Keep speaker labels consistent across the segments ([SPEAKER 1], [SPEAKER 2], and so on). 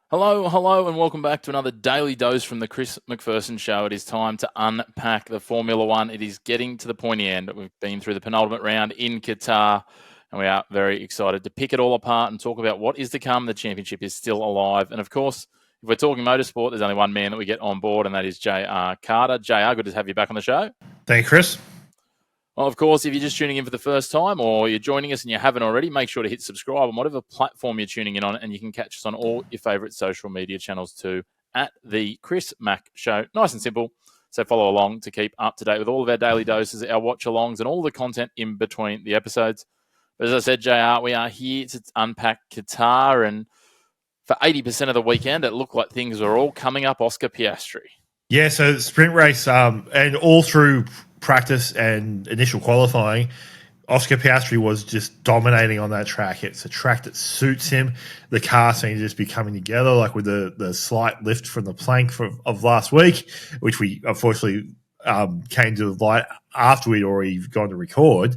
[SPEAKER 1] Hello, and welcome back to another daily dose from the Chris McPherson Show. It is time to unpack the Formula One. It is getting to the pointy end. We've been through the penultimate round in Qatar, and we are very excited to pick it all apart and talk about what is to come. The championship is still alive. And of course, if we're talking motorsport, there's only one man that we get on board, and that is JR Carter. JR, good to have you back on the show.
[SPEAKER 2] Thank you, Chris.
[SPEAKER 1] Well, of course, if you're just tuning in for the first time or you're joining us and you haven't already, make sure to hit subscribe on whatever platform you're tuning in on, and you can catch us on all your favourite social media channels too, at the Chris Mack Show. Nice and simple. So follow along to keep up to date with all of our daily doses, our watch-alongs, and all the content in between the episodes. But as I said, JR, we are here to unpack Qatar, and for 80% of the weekend, it looked like things were all coming up Oscar Piastri.
[SPEAKER 2] Yeah, so the sprint race and all through practice and initial qualifying, Oscar Piastri was just dominating on that track. It's a track that suits him. The car seems to just be coming together, like with the slight lift from the plank of last week, which we unfortunately came to light after we'd already gone to record.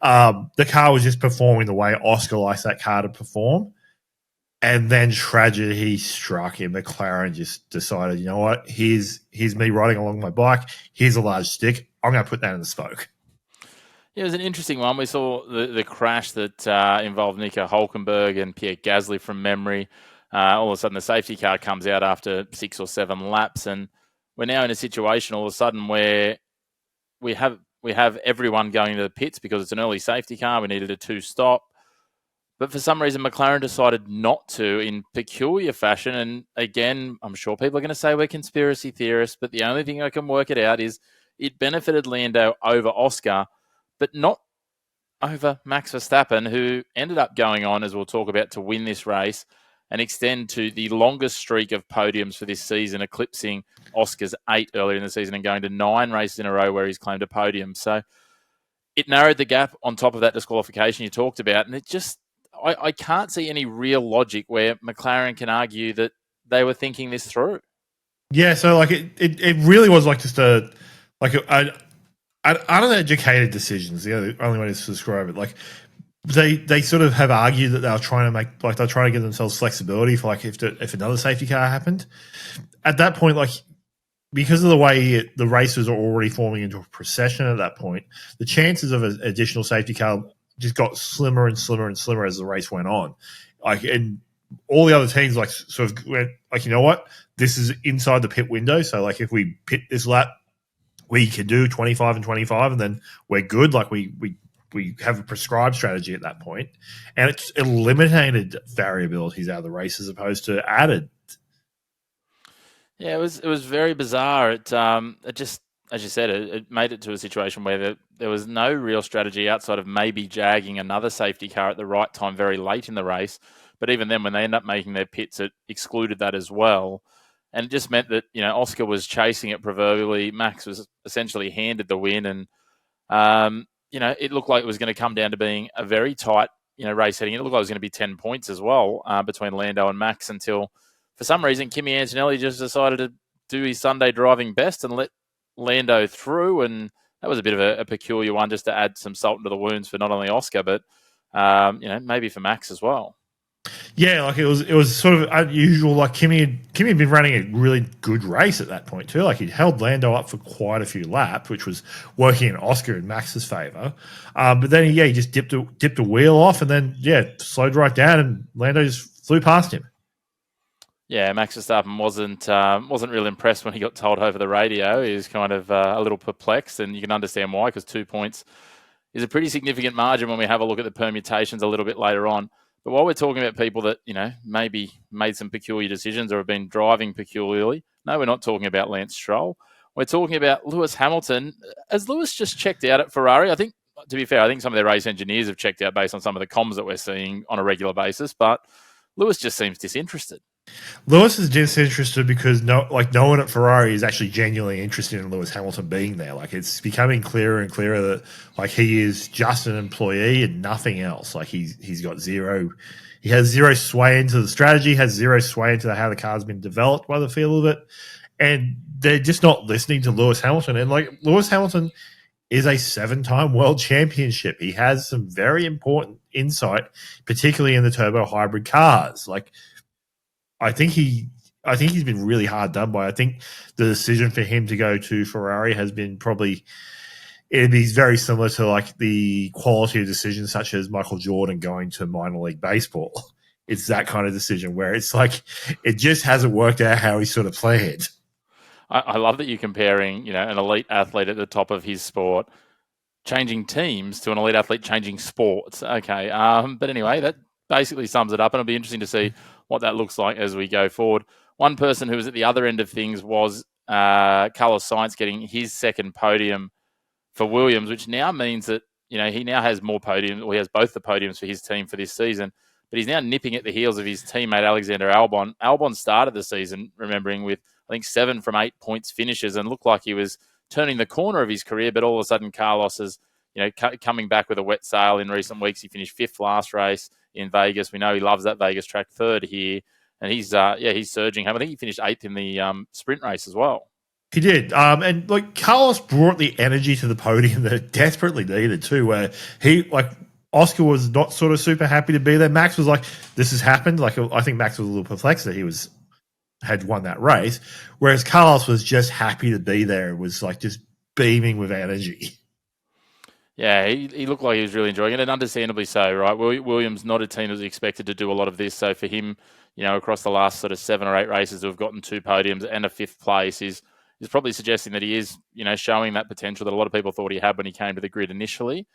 [SPEAKER 2] The car was just performing the way Oscar likes that car to perform. And then tragedy struck him. McLaren just decided, you know what? Here's me riding along my bike. Here's a large stick. I'm going to put that in the spoke.
[SPEAKER 1] Yeah, it was an interesting one. We saw the crash that involved Nico Hulkenberg and Pierre Gasly from memory. All of a sudden, the safety car comes out after 6 or 7 laps, and we're now in a situation all of a sudden where we have everyone going to the pits because it's an early safety car. We needed a 2-stop. But for some reason, McLaren decided not to in peculiar fashion. And again, I'm sure people are going to say we're conspiracy theorists, but the only thing I can work it out is it benefited Lando over Oscar, but not over Max Verstappen, who ended up going on, as we'll talk about, to win this race and extend to the longest streak of podiums for this season, eclipsing Oscar's 8 earlier in the season and going to 9 races in a row where he's claimed a podium. So it narrowed the gap on top of that disqualification you talked about, and it just... I can't see any real logic where McLaren can argue that they were thinking this through.
[SPEAKER 2] Yeah, so like it really was like just an uneducated decisions. The only way to describe it. Like they sort of have argued that they were trying to give themselves flexibility for like if another safety car happened. At that point, like because of the way the races are already forming into a procession at that point, the chances of an additional safety car just got slimmer and slimmer and slimmer as the race went on. Like, and all the other teams like sort of went like, you know what, this is inside the pit window. So like, if we pit this lap, we can do 25 and 25, and then we're good. Like we have a prescribed strategy at that point, and it's eliminated variabilities out of the race as opposed to added.
[SPEAKER 1] Yeah, it was very bizarre. It just, as you said, it made it to a situation where there was no real strategy outside of maybe jagging another safety car at the right time very late in the race. But even then, when they end up making their pits, it excluded that as well. And it just meant that, Oscar was chasing it proverbially. Max was essentially handed the win. And, it looked like it was going to come down to being a very tight, race heading. It looked like it was going to be 10 points as well between Lando and Max until, for some reason, Kimi Antonelli just decided to do his Sunday driving best and let Lando through, and that was a bit of a peculiar one, just to add some salt into the wounds for not only Oscar but maybe for Max as well.
[SPEAKER 2] Yeah, like it was sort of unusual. Like Kimi had been running a really good race at that point too. Like he'd held Lando up for quite a few laps, which was working in Oscar and Max's favour. But then he just dipped a wheel off, and then slowed right down, and Lando just flew past him.
[SPEAKER 1] Yeah, Max Verstappen wasn't real impressed when he got told over the radio. He was kind of a little perplexed, and you can understand why, because 2 points is a pretty significant margin when we have a look at the permutations a little bit later on. But while we're talking about people that, maybe made some peculiar decisions or have been driving peculiarly, no, we're not talking about Lance Stroll. We're talking about Lewis Hamilton. As Lewis just checked out at Ferrari, I think, to be fair, I think some of their race engineers have checked out based on some of the comms that we're seeing on a regular basis, but Lewis just seems disinterested.
[SPEAKER 2] Lewis is disinterested because no one at Ferrari is actually genuinely interested in Lewis Hamilton being there. Like it's becoming clearer and clearer that like he is just an employee and nothing else. Like he has zero sway into the strategy, has zero sway into how the car's been developed by the feel of it, and they're just not listening to Lewis Hamilton. And like Lewis Hamilton is a 7-time world championship. He has some very important insight, particularly in the turbo hybrid cars. Like, I think he's been really hard done by. I think the decision for him to go to Ferrari has been probably, it'd be very similar to like the quality of decisions such as Michael Jordan going to minor league baseball. It's that kind of decision where it's like it just hasn't worked out how he sort of planned.
[SPEAKER 1] I love that you're comparing, an elite athlete at the top of his sport changing teams to an elite athlete changing sports. Okay, but anyway, that basically sums it up, and it'll be interesting to see what that looks like as we go forward. One person who was at the other end of things was Carlos Sainz getting his second podium for Williams, which now means that he now has more podiums, or he has both the podiums for his team for this season. But he's now nipping at the heels of his teammate Alexander Albon. Albon started the season, remembering, with I think 7 from 8 points finishes, and looked like he was turning the corner of his career. But all of a sudden, Carlos is coming back with a wet sail in recent weeks. He finished 5th last race in Vegas. We know he loves that Vegas track. 3rd here, and he's surging home. I think he finished 8th in the sprint race as well.
[SPEAKER 2] He did. And like Carlos brought the energy to the podium that it desperately needed too, where he Oscar was not sort of super happy to be there. Max was like, this has happened. Like, I think Max was a little perplexed that he had won that race, whereas Carlos was just happy to be there. It was like just beaming with energy.
[SPEAKER 1] Yeah, he looked like he was really enjoying it, and understandably so, right? Williams, not a team that was expected to do a lot of this. So for him, across the last sort of 7 or 8 races to have gotten 2 podiums and a 5th place is probably suggesting that he is, showing that potential that a lot of people thought he had when he came to the grid initially.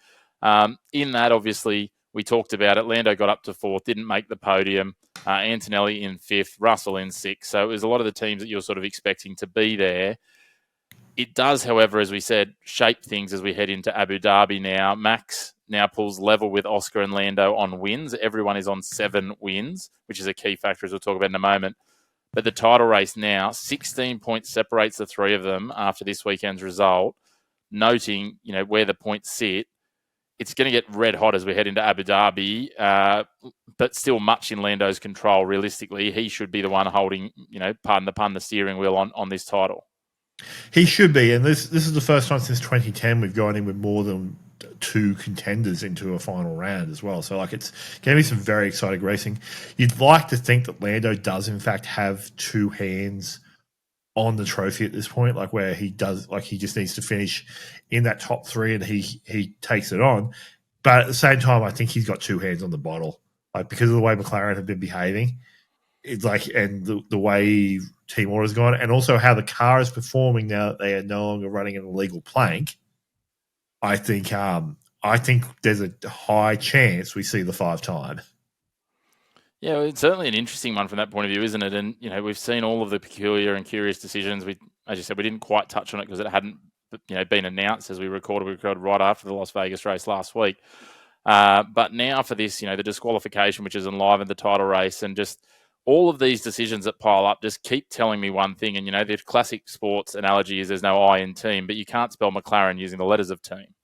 [SPEAKER 1] In that, obviously, we talked about it. Lando got up to 4th, didn't make the podium. Antonelli in 5th, Russell in 6th. So it was a lot of the teams that you're sort of expecting to be there. It does, however, as we said, shape things as we head into Abu Dhabi now. Max now pulls level with Oscar and Lando on wins. Everyone is on 7 wins, which is a key factor, as we'll talk about in a moment. But the title race now, 16 points separates the 3 of them after this weekend's result. Noting, where the points sit, it's going to get red hot as we head into Abu Dhabi, but still much in Lando's control. Realistically, he should be the one holding, pardon the pun, the steering wheel on this title.
[SPEAKER 2] He should be, and this is the first time since 2010 we've gone in with more than 2 contenders into a final round as well. So, like, it's going to be some very exciting racing. You'd like to think that Lando does, in fact, have 2 hands on the trophy at this point, like where he does, like he just needs to finish in that top 3 and he takes it on. But at the same time, I think he's got 2 hands on the bottle, like because of the way McLaren have been behaving. It's like, and the way team order's gone, and also how the car is performing now that they are no longer running an illegal plank. I think there's a high chance we see the 5-time.
[SPEAKER 1] Yeah, it's certainly an interesting one from that point of view, isn't it? And we've seen all of the peculiar and curious decisions. As you said, we didn't quite touch on it because it hadn't been announced as we recorded. We recorded right after the Las Vegas race last week. But now for this, the disqualification, which has enlivened the title race, and just all of these decisions that pile up just keep telling me one thing. And, the classic sports analogy is there's no I in team, but you can't spell McLaren using the letters of team.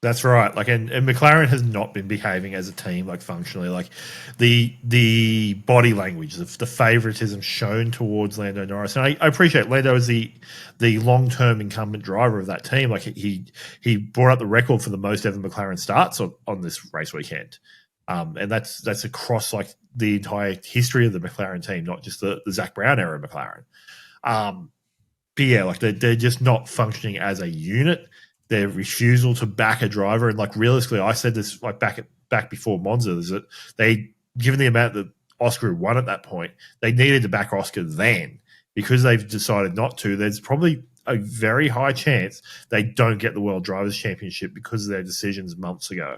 [SPEAKER 2] That's right. Like, and McLaren has not been behaving as a team, like functionally. Like the body language, the favoritism shown towards Lando Norris, and I appreciate Lando is the long-term incumbent driver of that team. Like he brought up the record for the most ever McLaren starts on this race weekend, and that's across like the entire history of the McLaren team, not just the Zach Brown era McLaren. But yeah, like they're just not functioning as a unit. Their refusal to back a driver, and like realistically, I said this like back before Monza, is that they, given the amount that Oscar won at that point, they needed to back Oscar then. Because they've decided not to, there's probably a very high chance they don't get the World Drivers' Championship because of their decisions months ago.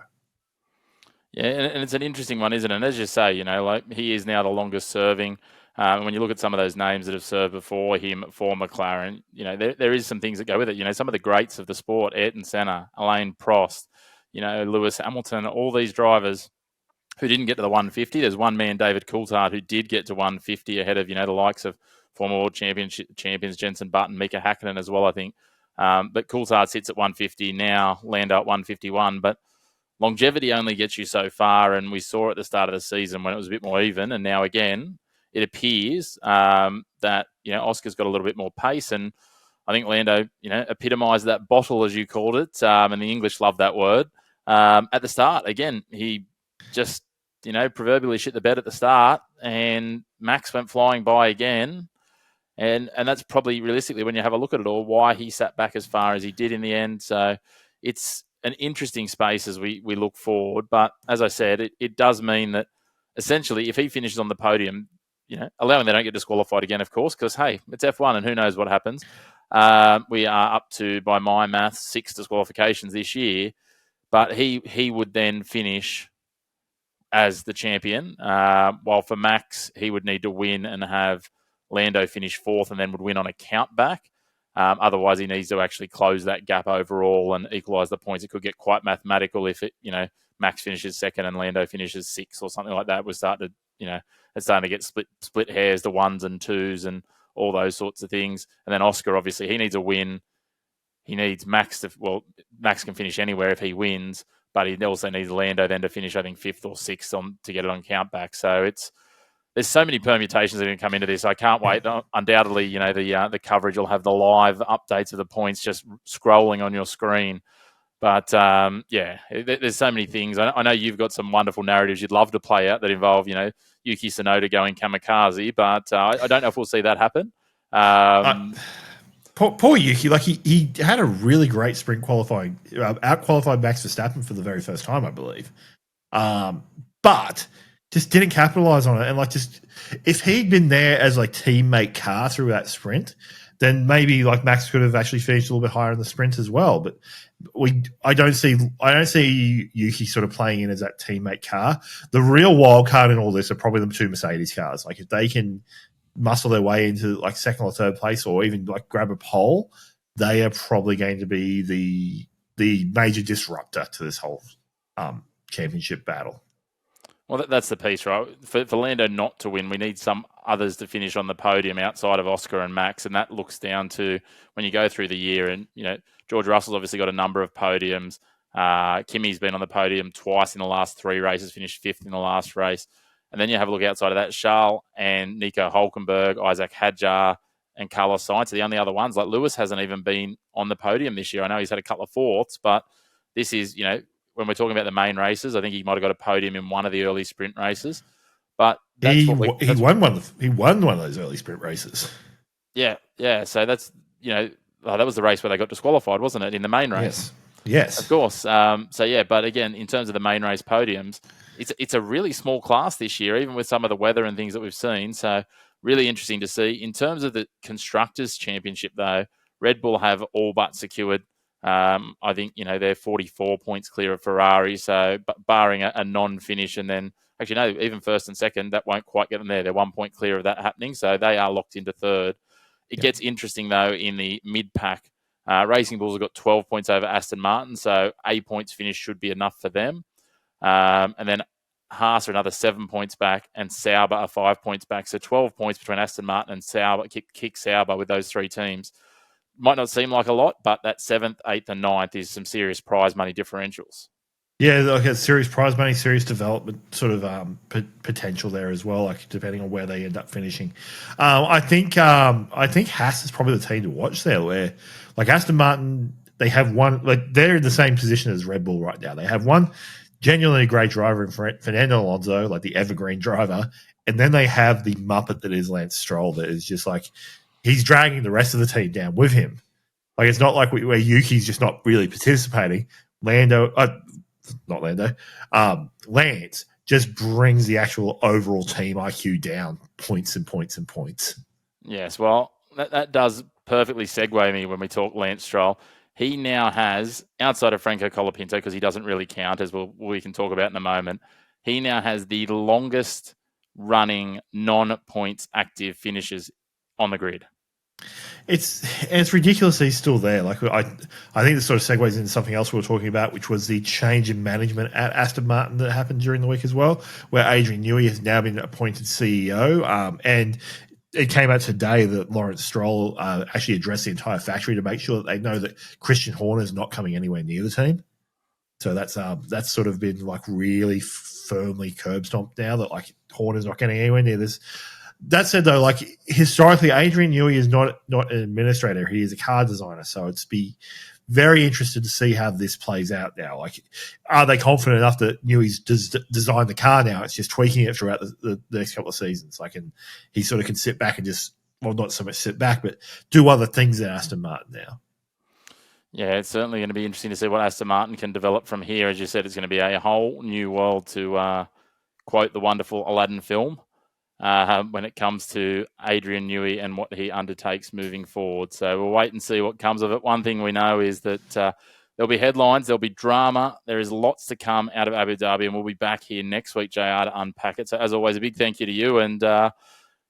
[SPEAKER 1] Yeah, and it's an interesting one, isn't it? And as you say, like he is now the longest serving. When you look at some of those names that have served before him for McLaren, there is some things that go with it. Some of the greats of the sport, Ayrton Senna, Alain Prost, Lewis Hamilton, all these drivers who didn't get to the 150. There's one man, David Coulthard, who did get to 150 ahead of, the likes of former world champions Jenson Button, Mika Hakkinen as well, I think. But Coulthard sits at 150 now, Lando at 151. But longevity only gets you so far, and we saw at the start of the season when it was a bit more even, and now again, it appears that Oscar's got a little bit more pace, and I think Lando epitomised that bottle, as you called it, and the English love that word. At the start, again, he just proverbially shit the bed at the start, and Max went flying by again. And that's probably realistically, when you have a look at it all, why he sat back as far as he did in the end. So it's an interesting space as we look forward. But as I said, it does mean that essentially if he finishes on the podium, allowing they don't get disqualified again, of course, because, hey, it's F1 and who knows what happens. We are up to, by my math, 6 disqualifications this year. But he would then finish as the champion, while for Max, he would need to win and have Lando finish 4th and then would win on a count back. Otherwise, he needs to actually close that gap overall and equalise the points. It could get quite mathematical if Max finishes 2nd and Lando finishes 6th or something like that. It's starting to get split hairs, the 1s and 2s and all those sorts of things. And then Oscar, obviously, he needs a win. He needs Max Max can finish anywhere if he wins, but he also needs Lando then to finish, I think, 5th or 6th to get it on count back. So there's so many permutations that are going to come into this. I can't wait. Undoubtedly, the coverage will have the live updates of the points just scrolling on your screen. But there's so many things. I know you've got some wonderful narratives you'd love to play out that involve, Yuki Tsunoda going kamikaze, but I don't know if we'll see that happen.
[SPEAKER 2] Poor Yuki, he had a really great sprint qualifying, out-qualified Max Verstappen for the very first time, I believe. But just didn't capitalize on it. And if he'd been there as teammate car through that sprint, then maybe Max could have actually finished a little bit higher in the sprint as well. But I don't see Yuki sort of playing in as that teammate car. The real wild card in all this are probably the 2 Mercedes cars. If they can muscle their way into 2nd or 3rd place, or even grab a pole, they are probably going to be the major disruptor to this whole championship battle.
[SPEAKER 1] Well, that's the piece, right? For Lando not to win, we need some others to finish on the podium outside of Oscar and Max, and that looks down to when you go through the year. And George Russell's obviously got a number of podiums. Kimi's been on the podium twice in the last 3 races, finished 5th in the last race. And then you have a look outside of that, Charles and Nico Hulkenberg, Isaac Hadjar, and Carlos Sainz are the only other ones. Lewis hasn't even been on the podium this year. I know he's had a couple of 4ths, but this is, when we're talking about the main races, I think he might have got a podium in one of the early sprint races. But
[SPEAKER 2] he won one of those early sprint races.
[SPEAKER 1] Yeah. So that's that was the race where they got disqualified, wasn't it? In the main race.
[SPEAKER 2] Yes.
[SPEAKER 1] Of course. But again, in terms of the main race podiums, it's a really small class this year, even with some of the weather and things that we've seen. So really interesting to see. In terms of the Constructors' Championship, though, Red Bull have all but secured. I think, they're 44 points clear of Ferrari. So barring a non-finish, and then actually, no, even 1st and 2nd, that won't quite get them there. They're 1 point clear of that happening. So they are locked into 3rd. It gets interesting, though, in the mid-pack. Racing Bulls have got 12 points over Aston Martin. So A points finish should be enough for them. And then Haas are another 7 points back, and Sauber are 5 points back. So 12 points between Aston Martin and Sauber, kick Sauber with those 3 teams. Might not seem like a lot, but that 7th, 8th, and 9th is some serious prize money differentials.
[SPEAKER 2] Yeah, serious prize money, serious development sort of potential there as well, depending on where they end up finishing. I think Haas is probably the team to watch there, where Aston Martin, they have one, they're in the same position as Red Bull right now. They have one genuinely great driver in Fernando Alonso, the evergreen driver, and then they have the muppet that is Lance Stroll, that is just he's dragging the rest of the team down with him. It's not where Yuki's just not really participating. Lance just brings the actual overall team IQ down points and points and points.
[SPEAKER 1] Yes, well, that does perfectly segue me when we talk Lance Stroll. He now has, outside of Franco Colapinto, because he doesn't really count, as we can talk about in a moment, he now has the longest running non-points active finishes on the grid.
[SPEAKER 2] It's ridiculous he's still there. I think this sort of segues into something else we were talking about, which was the change in management at Aston Martin that happened during the week as well, where Adrian Newey has now been appointed CEO, and it came out today that Lawrence Stroll actually addressed the entire factory to make sure that they know that Christian Horner is not coming anywhere near the team. So that's sort of been really firmly curb stomped now, that Horner's not getting anywhere near this. That said, though, historically, Adrian Newey is not an administrator. He is a car designer. So it'd be very interested to see how this plays out now. Like, are they confident enough that Newey's designed the car now? It's just tweaking it throughout the next couple of seasons. Like, and he sort of can sit back and just, well, not so much sit back, but do other things at Aston Martin now.
[SPEAKER 1] Yeah, it's certainly going to be interesting to see what Aston Martin can develop from here. As you said, it's going to be a whole new world, to quote the wonderful Aladdin film, when it comes to Adrian Newey and what he undertakes moving forward. So we'll wait and see what comes of it. One thing we know is that there'll be headlines, there'll be drama. There is lots to come out of Abu Dhabi, and we'll be back here next week, JR, to unpack it. So as always, a big thank you to you, and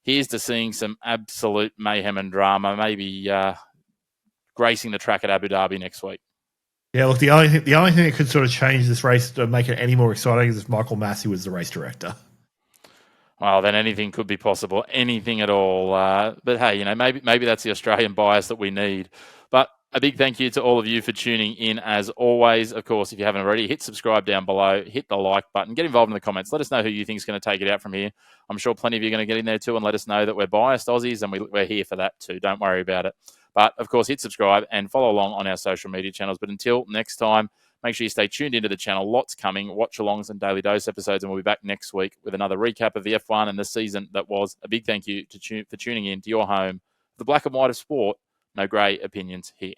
[SPEAKER 1] here's to seeing some absolute mayhem and drama, maybe gracing the track at Abu Dhabi next week.
[SPEAKER 2] Yeah, look, the only thing that could sort of change this race to make it any more exciting is if Michael Massey was the race director.
[SPEAKER 1] Well, then anything could be possible, anything at all. But hey, maybe that's the Australian bias that we need. But a big thank you to all of you for tuning in as always. Of course, if you haven't already, hit subscribe down below, hit the like button, get involved in the comments. Let us know who you think is going to take it out from here. I'm sure plenty of you are going to get in there too and let us know that we're biased Aussies, and we're here for that too. Don't worry about it. But of course, hit subscribe and follow along on our social media channels. But until next time, make sure you stay tuned into the channel. Lots coming, watch-alongs and Daily Dose episodes, and we'll be back next week with another recap of the F1 and the season that was. A big thank you for tuning in to your home, the black and white of sport. No grey opinions here.